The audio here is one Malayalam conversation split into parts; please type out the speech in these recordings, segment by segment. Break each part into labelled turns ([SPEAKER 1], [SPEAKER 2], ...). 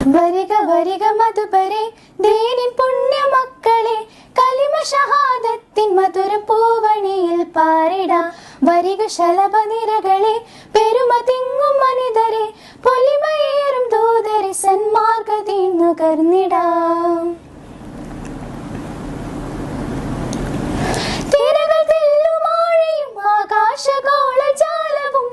[SPEAKER 1] വരിക വരിക മധുപരെ ദീനിൻ പുണ്യ മക്കളെ കലിമ ഷഹാദത്തിൻ മധുര പൂവണിയിൽ പാരിടാം. വരിക ശലഭ നിരകളെ പെരുമ തിങ്ങും മനിതരെ പൊലിമയേറും ദൂതരെ സന്മാർഗതീൻ നുകർന്നിടാം. തിരകൾ തെല്ലുമാഴയും ആകാശഗോളജാലവും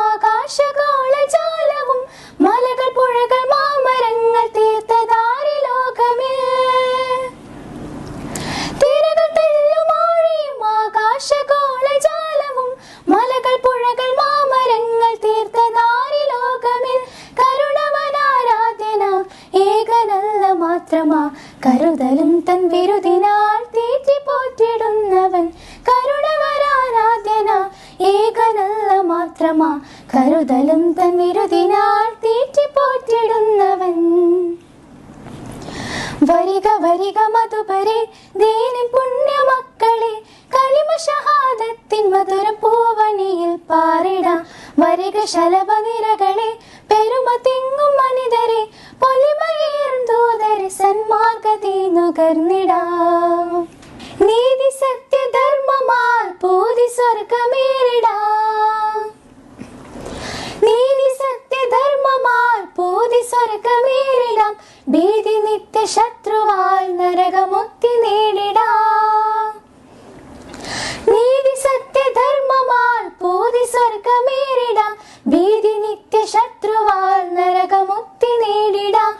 [SPEAKER 1] ആകാശഗോളജാലവും മലകൾ പുഴകൾ മാമരങ്ങൾ തീർത്തതാരി ലോകമേ. തിരകൾ തെല്ലുമാഴയും ആകാശഗോളജാലവും മലകൾ പുഴകൾ മാമരങ്ങൾ തീർത്തതാരി ലോകമേ. കരുണവനാരാധ്യനാം ഏകനല്ല മാത്രമാ കരുതലും തൻ വിരുദിനാൽ തീറ്റി പോറ്റിടുന്നവൻ. കരുണവനാരാധ്യനാം ഏകനല്ല മാത്രമാ കരുതലും തൻ വിരുദിനാൽ തീറ്റി പോറ്റിടുന്നവൻ. വരിക വരിക മധുപരെ ദീനിൻ പുണ്യ മക്കളെ കലിമ ഷഹാദത്തിൻ മധുര പൂവണിയിൽ പാരിടാം. വരിക ശലഭ നിരകളെ പെരുമ തിങ്ങും മനിതരെ പൊലിമയേറും ദൂതരെ സന്മാർഗതീൻ നുകർന്നിടാം. നീതി സത്യധർമ്മമാൽ പൂതി സ്വർഗമേറിടാം. നീതി സത്യധർമ്മമാൽ പൂതി സ്വർഗമേറിടാം. ഭീതി നിത്യ ശത്രുവാൽ നരകമുക്തി നേടിടാം. നീതി സത്യധർമ്മമാൽ പൂതി സ്വർഗമേറിടാം. ഭീതി നിത്യ ശത്രുവാൽ നരകമുക്തി നേടിടാം.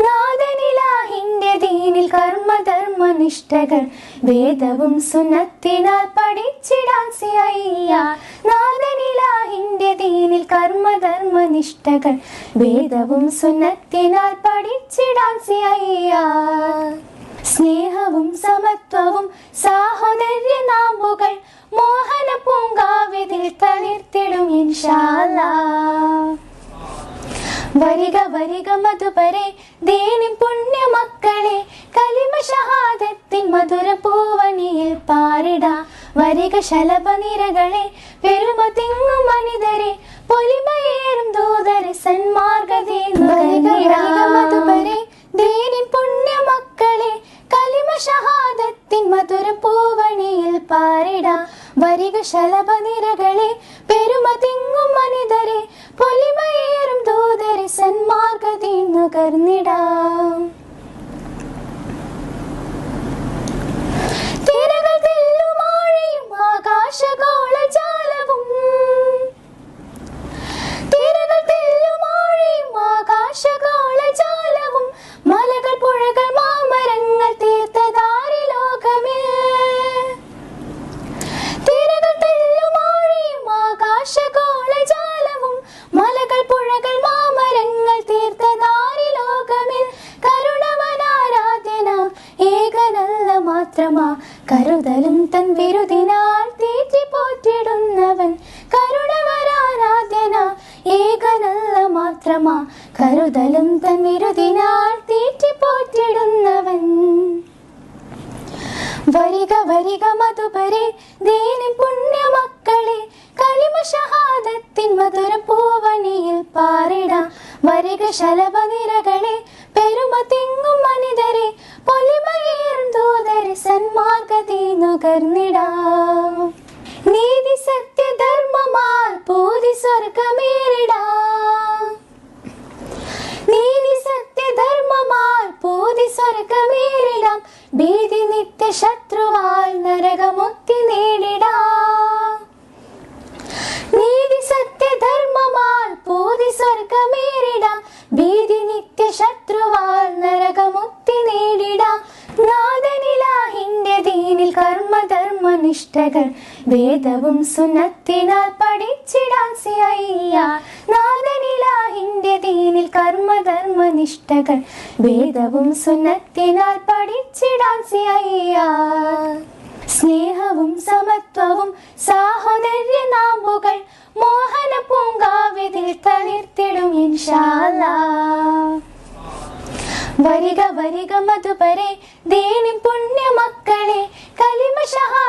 [SPEAKER 1] നാദനിലാഹിന്റെ ദീനിൽ കർമ്മധർമ്മനിഷ്ഠകൾ വേദവും സുന്നത്തിനാൽ പഠിച്ചിടാൻ സിയ്യ. നാദനിലാഹിന്റെ ദീനിൽ കർമ്മധർമ്മനിഷ്ഠകൾ വേദവും സുന്നത്തിനാൽ പഠിച്ചിടാൻ സിയ്യ. സ്നേഹവും സമത്വവും സാഹോദര്യ നാമ്പുകൾ മോഹന പൂങ്കാവിതിൽ തളിർത്തിടും ഇൻഷാ അല്ലാഹ്. വരിക വരിക മധുപരെ ദീനിൻ പുണ്യ മക്കളെ കലിമ ഷഹാദത്തിൻ മധുര പൂവണിയിൽ പാരിടാം. വരിക ശലഭ നിരകളെ പെരുമ തിങ്ങും മനിതരെ പൊലിമയേറും ദൂതരെ സന്മാർഗതീൻ നുകർന്നിടാം. മധുപരെ ദീനിൻ പുണ്യ മക്കളെ കലിമ ഷഹാദത്തിൻ മധുര പൂവണിയിൽ പാരിടാം. വരിക ശലഭ നിരകളെ പെരുമ തിങ്ങും മനിതരെ പൊലിമയേറും ദൂതരെ സന്മാർഗതീൻ നുകർന്നിടാം. തിരകൾ തെല്ലുമാഴയും ആകാശഗോളജാലവും തിരകൾ തെല്ലുമാഴയും ആകാശഗോളജാലവും മലകൾ പുഴകൾ മാമരങ്ങൾ തീർത്തതാരി ലോകമേ. തിരകൾ തെല്ലുമാഴയും ആകാശഗോളജാലവും മലകൾ പുഴകൾ മാമരങ്ങൾ തീർത്തതാരി ലോകമേ. കരുണവനാരാധ്യനാം ഏകനല്ല മാത്രമാ കരുതലും തൻ വിരുദിനാൽ തീറ്റി പോറ്റിടുന്നവൻ. കരുണവനാരാധ്യനാം ഏകനല്ല മാത്രമാ കരുതലും തൻ വിരുദിനാൽ തീറ്റി പോറ്റിടുന്നവൻ. വരിക വരിക മധുപരെ ദീനിൻ പുണ്യ മക്കളെ കലിമ ഷഹാദത്തിൻ മധുര പൂവണിയിൽ പാരിടാം. വരിക ശലഭ നിരകളെ പെരുമ തിങ്ങും മനിതരെ പൊലിമയേറും ദൂതരെ സന്മാർഗതീൻ നുകർന്നിടാം. നീതി സത്യധർമ്മമാൽ പൂതി സ്വർഗമേറിടാം. നീതി സത്യധർമ്മമാൽ പൂതി സ്വർഗമേറിടാം. ഭീതി നിത്യ ശത്രുവാൽ നരകമുക്തി നേടിടാം. നീതി സത്യധർമ്മമാൽ പൂതി സ്വർഗമേറിടാം. ഭീതി നിത്യ ശത്രുവാൽ നരകമുക്തി നേടിടാം. നാദനിലാഹിന്റെ ദീനിൽ കർമ്മധർമ്മനിഷ്ഠകൾ വേദവും സുന്നത്തിനാൽ പഠിച്ചിടാൻ സിയ്യ. നാദനിലാഹിന്റെ ദീനിൽ കർമ്മധർമ്മനിഷ്ഠകൾ വേദവും സുന്നത്തിനാൽ പഠിച്ചിടാൻ സിയ്യ. സ്നേഹവും സമത്വവും സാഹോദര്യ നാമ്പുകൾ മോഹന പൂങ്കാവിതിൽ തളിർത്തിടും ഇൻഷാ അല്ലാഹ്. വരിക വരിക മധുപരെ ദീനിൻ പുണ്യ മക്കളെ കലിമ ഷഹാദ